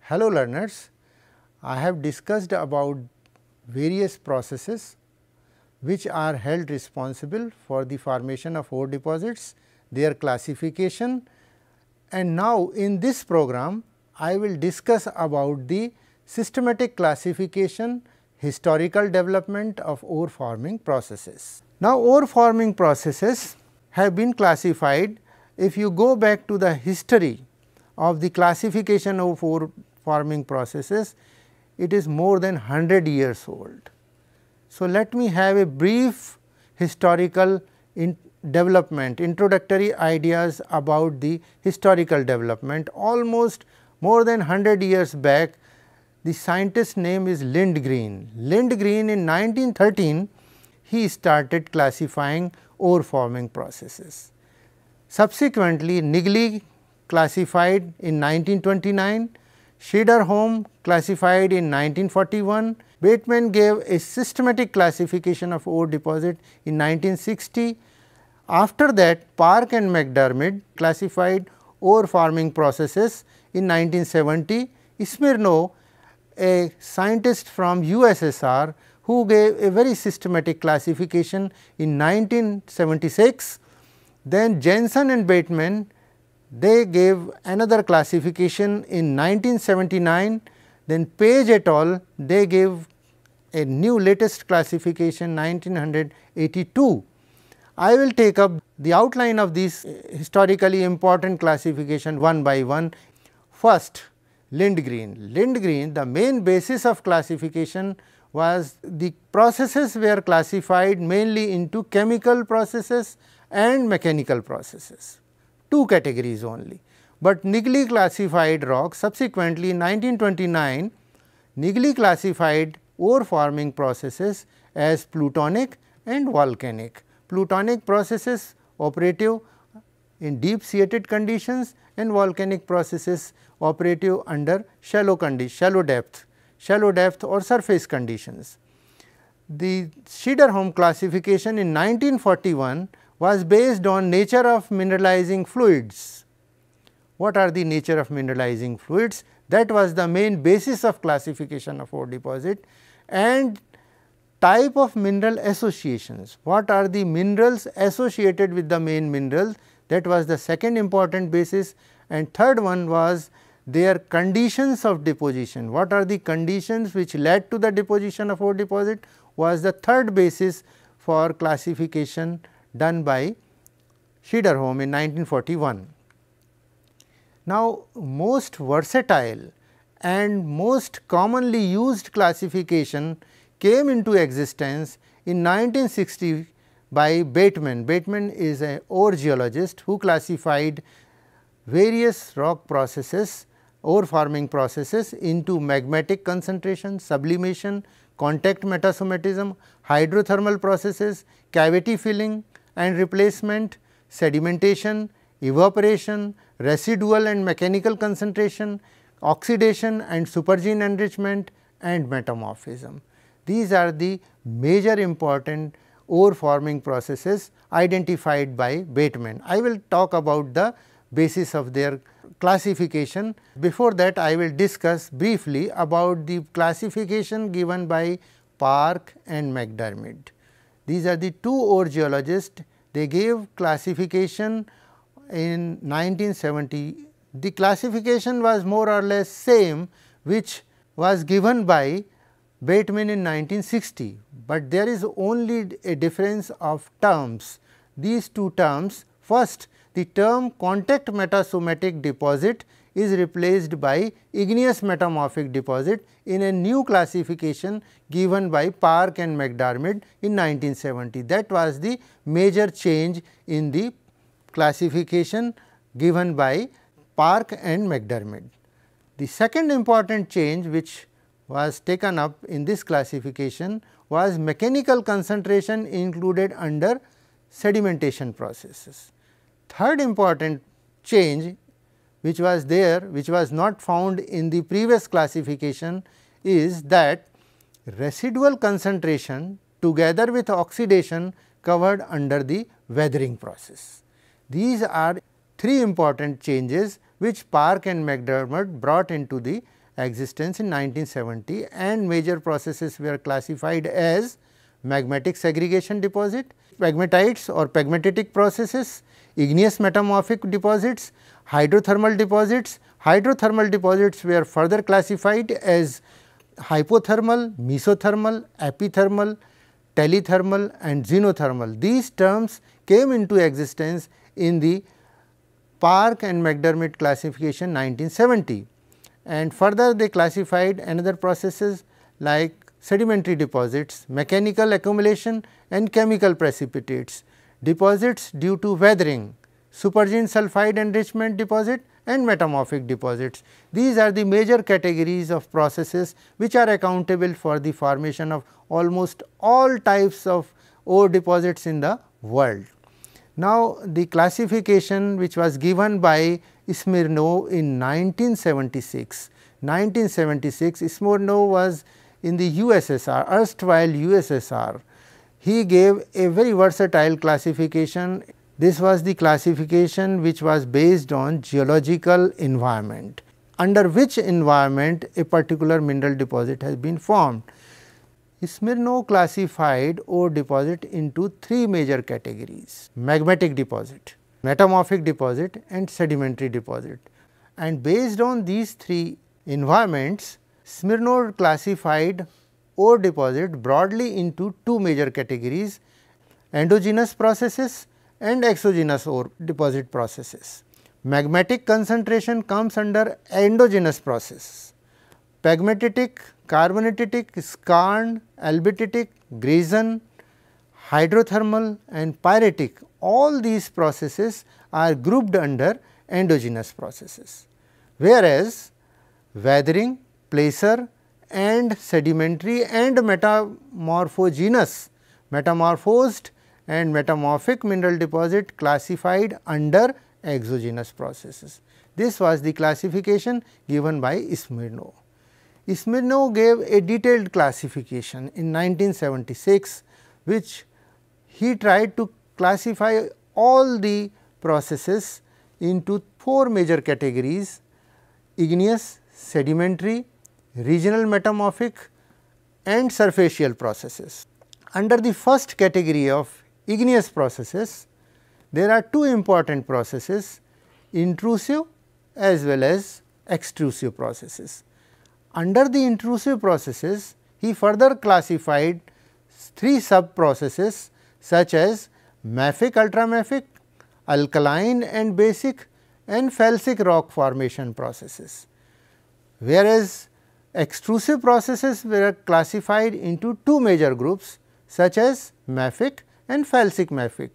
Hello learners, I have discussed about various processes which are held responsible for the formation of ore deposits, their classification, and now in this program I will discuss about the systematic classification, historical development of ore forming processes. Now ore forming processes have been classified. If you go back to the history of the classification of ore forming processes, it is more than 100 years old. So, let me have a brief historical development, introductory ideas about the historical development. Almost more than 100 years back, the scientist's name is Lindgren. Lindgren in 1913, he started classifying ore forming processes. Subsequently, Niggli classified in 1929, Schiederholm classified in 1941, Bateman gave a systematic classification of ore deposit in 1960. After that, Park and McDermid classified ore forming processes in 1970. Smirnov, a scientist from USSR, who gave a very systematic classification in 1976. Then Jensen and Bateman, they gave another classification in 1979, then Page et al. They gave a new latest classification 1982. I will take up the outline of these historically important classification one by one. First, Lindgren. Lindgren, the main basis of classification was the processes were classified mainly into chemical processes and mechanical processes. Two categories only, but Niggli classified rock. Subsequently, in 1929, Niggli classified ore forming processes as plutonic and volcanic. Plutonic processes operative in deep seated conditions and volcanic processes operative under shallow depth or surface conditions. The Schiederholm classification in 1941 was based on nature of mineralizing fluids. What are the nature of mineralizing fluids? That was the main basis of classification of ore deposit, and type of mineral associations. What are the minerals associated with the main minerals? That was the second important basis, and third one was their conditions of deposition. What are the conditions which led to the deposition of ore deposit was the third basis for classification done by Schiederholm in 1941. Now, most versatile and most commonly used classification came into existence in 1960 by Bateman. Bateman is an ore geologist who classified various rock processes, ore forming processes into magmatic concentration, sublimation, contact metasomatism, hydrothermal processes, cavity filling and replacement, sedimentation, evaporation, residual and mechanical concentration, oxidation and supergene enrichment, and metamorphism. These are the major important ore forming processes identified by Bateman. I will talk about the basis of their classification. Before that, I will discuss briefly about the classification given by Park and McDermid. These are the two ore geologists. They gave classification in 1970. The classification was more or less same which was given by Bateman in 1960, but there is only a difference of terms. These two terms, first the term contact metasomatic deposit is replaced by igneous metamorphic deposit in a new classification given by Park and McDermid in 1970. That was the major change in the classification given by Park and McDermid. The second important change which was taken up in this classification was mechanical concentration included under sedimentation processes. Third important change which was there, which was not found in the previous classification, is that residual concentration together with oxidation covered under the weathering process. These are three important changes which Park and McDermid brought into the existence in 1970, and major processes were classified as magmatic segregation deposit, pegmatites or pegmatitic processes, igneous metamorphic deposits, hydrothermal deposits. Hydrothermal deposits were further classified as hypothermal, mesothermal, epithermal, telethermal and xenothermal. These terms came into existence in the Park and McDermott classification 1970, and further they classified another processes like sedimentary deposits, mechanical accumulation and chemical precipitates, deposits due to weathering, supergene sulfide enrichment deposit and metamorphic deposits. These are the major categories of processes which are accountable for the formation of almost all types of ore deposits in the world. Now, the classification which was given by Smirnov in 1976. 1976, Smirnov was in the USSR, erstwhile USSR. He gave a very versatile classification. This was the classification which was based on geological environment, under which environment a particular mineral deposit has been formed. Smirnov classified ore deposit into three major categories: magmatic deposit, metamorphic deposit and sedimentary deposit. And based on these three environments, Smirnov classified ore deposit broadly into two major categories: endogenous processes and exogenous ore deposit processes. Magmatic concentration comes under endogenous process. Pegmatitic, carbonatitic, skarn, albititic, grayson, hydrothermal and pyritic, all these processes are grouped under endogenous processes, whereas weathering, placer and sedimentary and metamorphogenous, metamorphosed and metamorphic mineral deposit classified under exogenous processes. This was the classification given by Smirnov. Smirnov gave a detailed classification in 1976, which he tried to classify all the processes into four major categories: igneous, sedimentary, regional metamorphic and surfacial processes. Under the first category of igneous processes, there are two important processes: intrusive as well as extrusive processes. Under the intrusive processes, he further classified three sub processes such as mafic, ultramafic, alkaline and basic and felsic rock formation processes, whereas extrusive processes were classified into two major groups such as mafic and felsic mafic.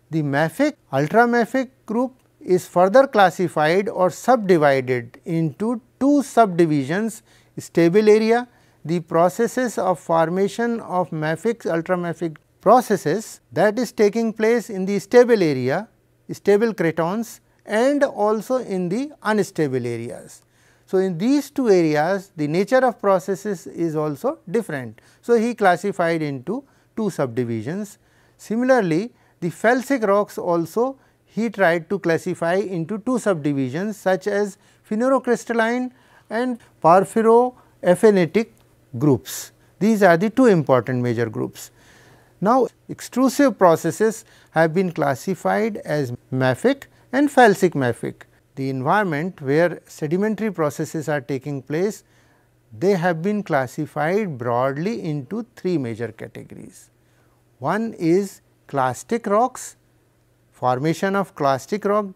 The mafic, ultramafic group is further classified or subdivided into two subdivisions: stable area, the processes of formation of mafic, ultramafic processes that is taking place in the stable area, stable cratons, and also in the unstable areas. So, in these two areas the nature of processes is also different. So, he classified into two subdivisions. Similarly, the felsic rocks also he tried to classify into two subdivisions such as phenerocrystalline and porphyroaphanitic groups. These are the two important major groups. Now, extrusive processes have been classified as mafic and felsic mafic. The environment where sedimentary processes are taking place, they have been classified broadly into three major categories. One is clastic rocks, formation of clastic rock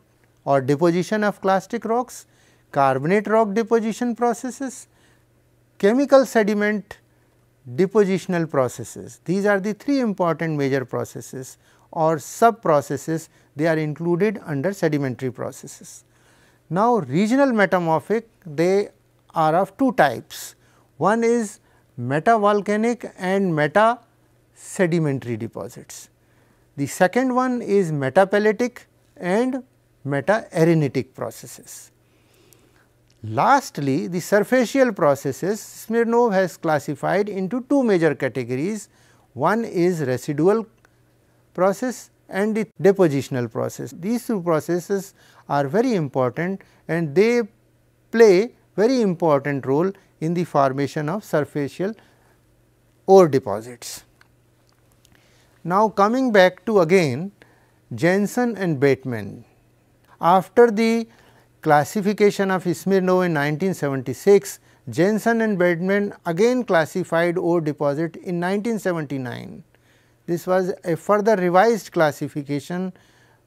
or deposition of clastic rocks, carbonate rock deposition processes, chemical sediment depositional processes. These are the three important major processes or sub processes, they are included under sedimentary processes. Now, regional metamorphic, they are of two types. One is metavolcanic and meta sedimentary deposits. The second one is metapellitic and meta-arenitic processes. Lastly, the surfacial processes Smirnov has classified into two major categories. One is residual process and the depositional process. These two processes are very important and they play very important role in the formation of superficial ore deposits. Now, coming back to again Jensen and Bateman. After the classification of Smirnov in 1976, Jensen and Bateman again classified ore deposit in 1979. This was a further revised classification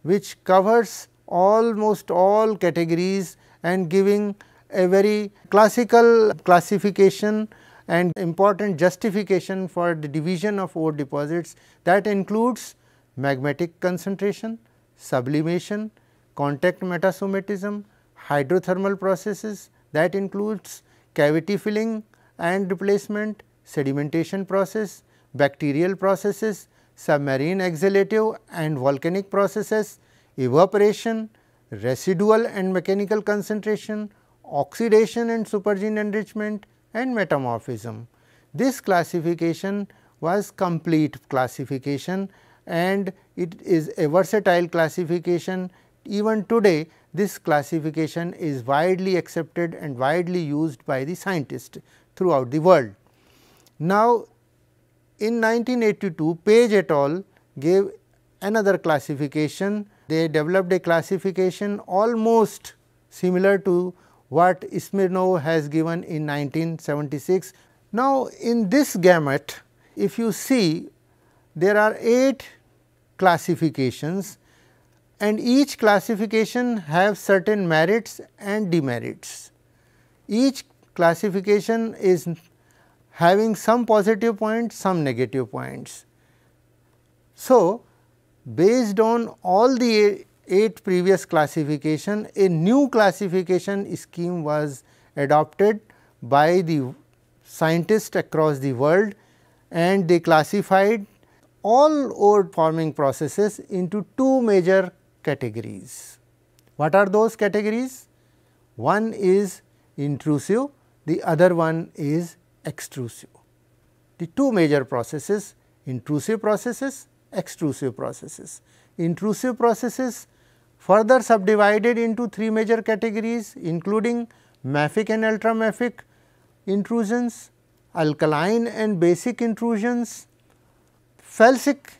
which covers almost all categories and giving a very classical classification and important justification for the division of ore deposits that includes magmatic concentration, sublimation, contact metasomatism, hydrothermal processes, that includes cavity filling and replacement, sedimentation process, bacterial processes, submarine exhalative and volcanic processes, evaporation, residual and mechanical concentration, oxidation and supergene enrichment, and metamorphism. This classification was complete classification and it is a versatile classification. Even today this classification is widely accepted and widely used by the scientists throughout the world. Now, in 1982 Page et al. Gave another classification. They developed a classification almost similar to what Smirnov has given in 1976. Now, in this gamut, if you see, there are 8 classifications and each classification have certain merits and demerits. Each classification is having some positive points, some negative points. So, based on all the 8 previous classification, a new classification scheme was adopted by the scientists across the world and they classified all ore forming processes into 2 major categories. What are those categories? One is intrusive, the other one is extrusive. The 2 major processes, intrusive processes, extrusive processes. Intrusive processes further subdivided into 3 major categories including mafic and ultramafic intrusions, alkaline and basic intrusions, felsic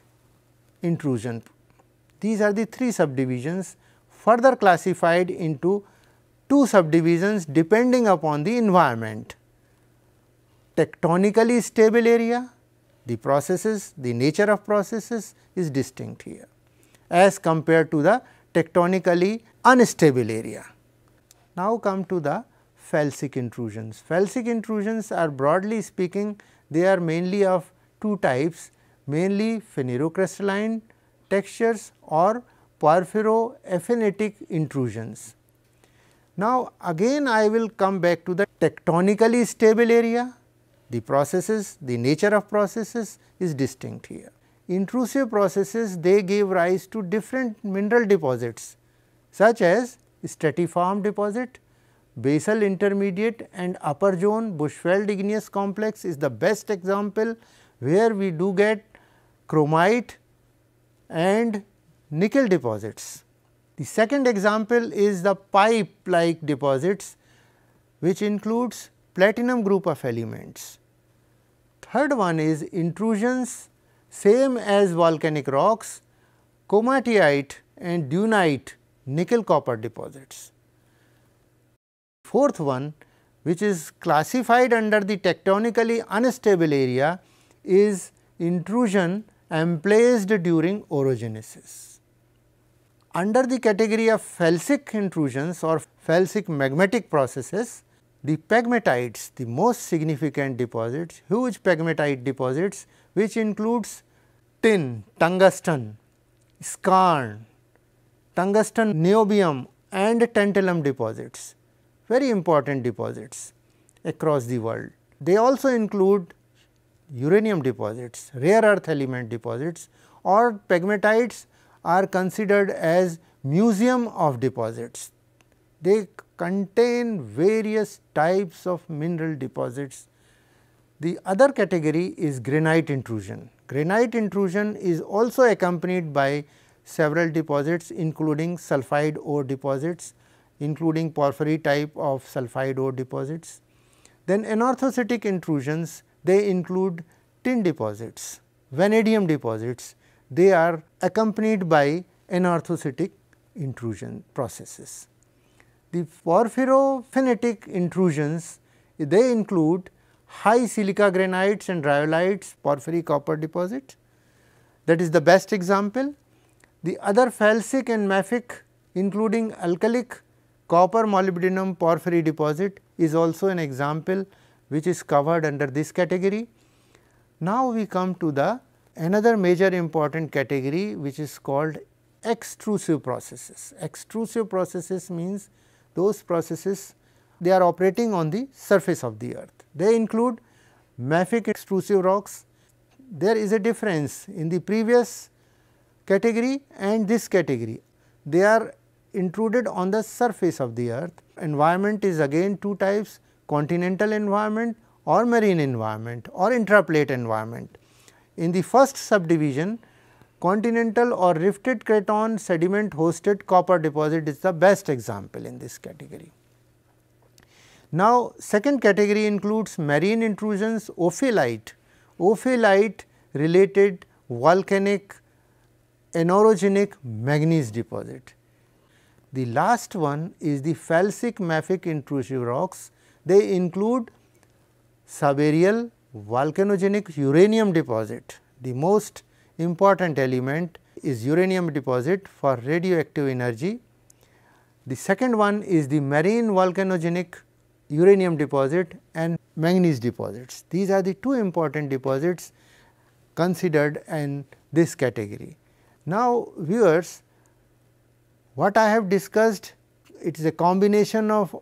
intrusion. These are the 3 subdivisions further classified into 2 subdivisions depending upon the environment. Tectonically stable area, the processes, the nature of processes is distinct here as compared to the tectonically unstable area. Now, come to the felsic intrusions. Felsic intrusions are broadly speaking, they are mainly of 2 types, mainly phanerocrystalline textures or porphyroaphanitic intrusions. Now, again I will come back to the tectonically stable area, the processes, the nature of processes is distinct here. Intrusive processes, they give rise to different mineral deposits such as stratiform deposit, basal intermediate and upper zone Bushveld igneous complex is the best example where we do get chromite and nickel deposits. The second example is the pipe like deposits which includes platinum group of elements. Third one is intrusions same as volcanic rocks, komatiite and dunite nickel copper deposits. Fourth one, which is classified under the tectonically unstable area, is intrusion emplaced during orogenesis. Under the category of felsic intrusions or felsic magmatic processes, the pegmatites, the most significant deposits, huge pegmatite deposits which includes tin, tungsten, skarn, tungsten niobium and tantalum deposits, very important deposits across the world. They also include uranium deposits, rare earth element deposits, or pegmatites are considered as museum of deposits. They contain various types of mineral deposits. The other category is granite intrusion. Granite intrusion is also accompanied by several deposits including sulphide ore deposits including porphyry type of sulphide ore deposits. Then anorthositic intrusions, they include tin deposits, vanadium deposits. They are accompanied by anorthositic intrusion processes. The porphyrophenitic intrusions, they include high silica granites and rhyolites, porphyry copper deposit. That is the best example. The other felsic and mafic, including alkalic copper molybdenum porphyry deposit, is also an example which is covered under this category. Now, we come to the another major important category, which is called extrusive processes. Extrusive processes means those processes, they are operating on the surface of the earth. They include mafic extrusive rocks. There is a difference in the previous category and this category. They are intruded on the surface of the earth. Environment is again two types: continental environment or marine environment or intraplate environment. In the first subdivision, continental or rifted craton sediment hosted copper deposit is the best example in this category. Now, second category includes marine intrusions, ophiolite related volcanic anorogenic manganese deposit. The last one is the felsic mafic intrusive rocks. They include subaerial volcanogenic uranium deposit. The most important element is uranium deposit for radioactive energy. The second one is the marine volcanogenic uranium deposit and manganese deposits. These are the two important deposits considered in this category. Now, viewers, what I have discussed, it is a combination of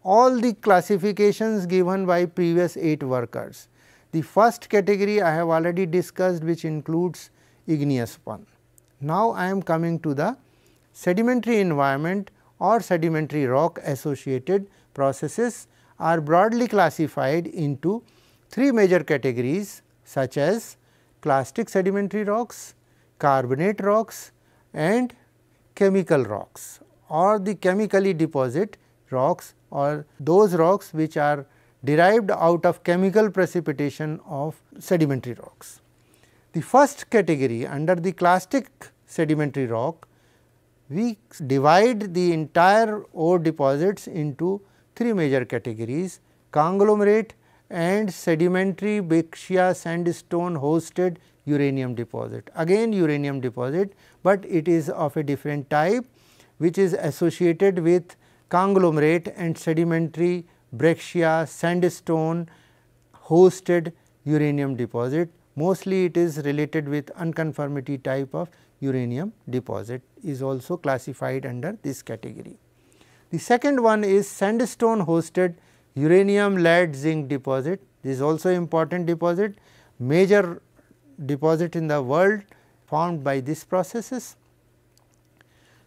all the classifications given by previous 8 workers. The first category I have already discussed, which includes igneous one. Now, I am coming to the sedimentary environment or sedimentary rock associated processes are broadly classified into 3 major categories, such as clastic sedimentary rocks, carbonate rocks and chemical rocks, or the chemically deposit rocks, or those rocks which are derived out of chemical precipitation of sedimentary rocks. The first category, under the clastic sedimentary rock, we divide the entire ore deposits into 3 major categories: conglomerate and sedimentary breccia sandstone hosted uranium deposit. Again uranium deposit, but it is of a different type, which is associated with conglomerate and sedimentary breccia sandstone hosted uranium deposit. Mostly it is related with unconformity type of uranium deposit, is also classified under this category. The second one is sandstone hosted uranium lead zinc deposit. This is also important deposit, major deposit in the world formed by these processes.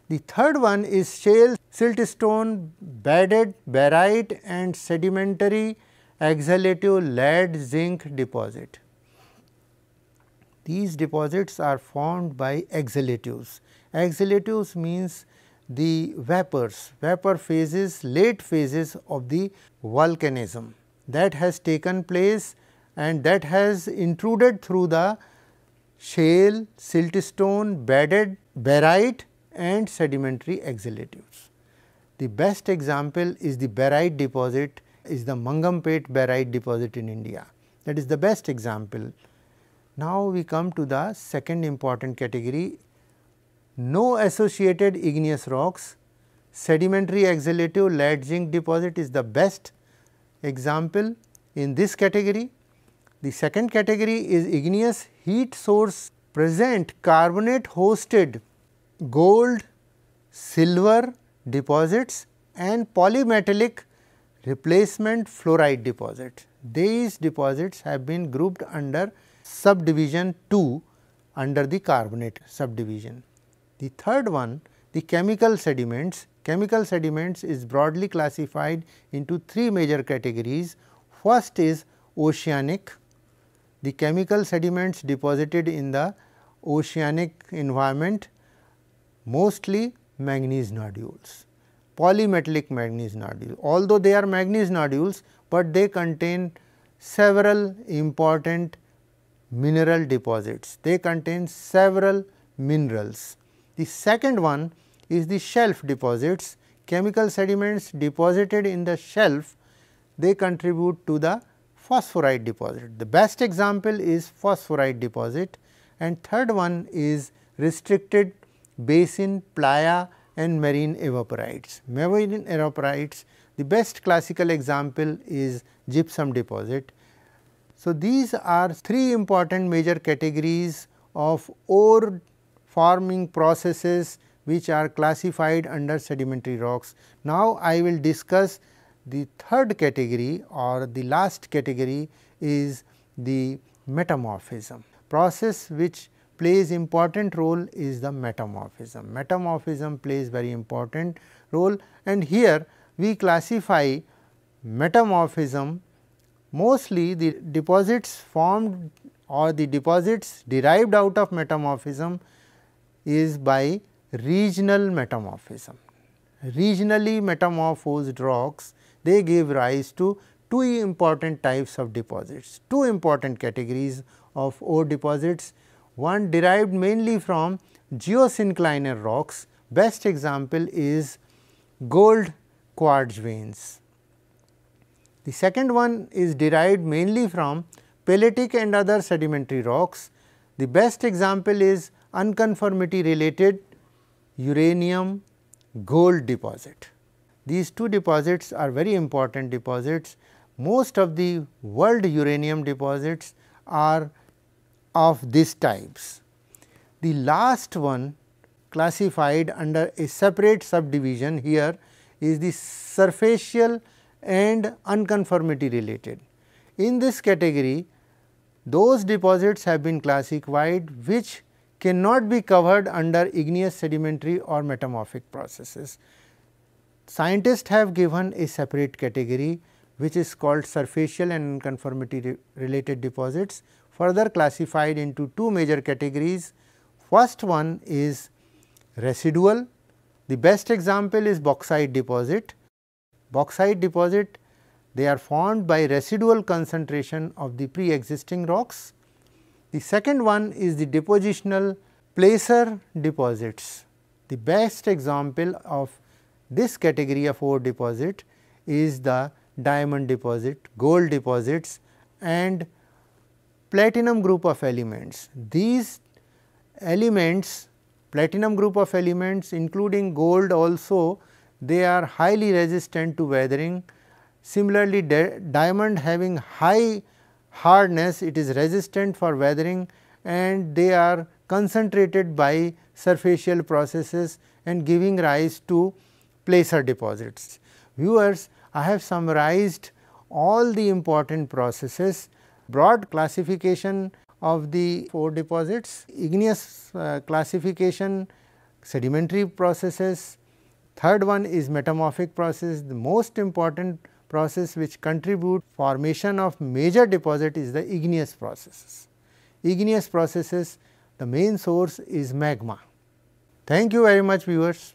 The third one is shale siltstone bedded barite and sedimentary exhalative lead zinc deposit. These deposits are formed by exhalatives. Exhalatives means the vapors, vapor phases, late phases of the volcanism that has taken place and that has intruded through the shale, siltstone, bedded barite and sedimentary exhalatives. The best example is the barite deposit, is the Mangampet barite deposit in India. That is the best example. Now, we come to the second important category, no associated igneous rocks. Sedimentary exhalative lead zinc deposit is the best example in this category. The second category is igneous heat source present carbonate hosted gold, silver deposits and polymetallic replacement fluoride deposit. These deposits have been grouped under subdivision 2 under the carbonate subdivision. The third one, the chemical sediments. Chemical sediments is broadly classified into 3 major categories. First is oceanic, the chemical sediments deposited in the oceanic environment, mostly manganese nodules. polymetallic manganese nodules. Although they are manganese nodules, but they contain several important mineral deposits. They contain several minerals. The second one is the shelf deposits. Chemical sediments deposited in the shelf, they contribute to the phosphorite deposit. The best example is phosphorite deposit, and third one is restricted basin playa and marine evaporites. Marine evaporites, the best classical example is gypsum deposit. So, these are three important major categories of ore forming processes which are classified under sedimentary rocks. Now, I will discuss the third category or the last category is the metamorphism. Process which plays important role is the metamorphism. Metamorphism plays very important role, and here we classify metamorphism mostly the deposits formed or the deposits derived out of metamorphism is by regional metamorphism. Regionally metamorphosed rocks, they give rise to two important types of deposits, two important categories of ore deposits. One derived mainly from geosynclinal rocks, best example is gold quartz veins. The second one is derived mainly from peletic and other sedimentary rocks. The best example is unconformity related uranium gold deposit. These two deposits are very important deposits. Most of the world uranium deposits are of these types. The last one classified under a separate subdivision here is the surfacial and unconformity related. In this category, those deposits have been classified which cannot be covered under igneous sedimentary or metamorphic processes. Scientists have given a separate category which is called surfacial and unconformity related deposits, further classified into two major categories. First one is residual. The best example is bauxite deposit. Bauxite deposit, they are formed by residual concentration of the pre-existing rocks. The second one is the depositional placer deposits. The best example of this category of ore deposit is the diamond deposit, gold deposits and platinum group of elements. These elements, platinum group of elements including gold also, they are highly resistant to weathering. Similarly, diamond having high hardness, it is resistant for weathering and they are concentrated by surfacial processes and giving rise to placer deposits. Viewers, I have summarized all the important processes, broad classification of the ore deposits, igneous classification, sedimentary processes. Third one is metamorphic process. The most important process which contribute formation of major deposit is the igneous processes. Igneous processes, the main source is magma. Thank you very much, viewers.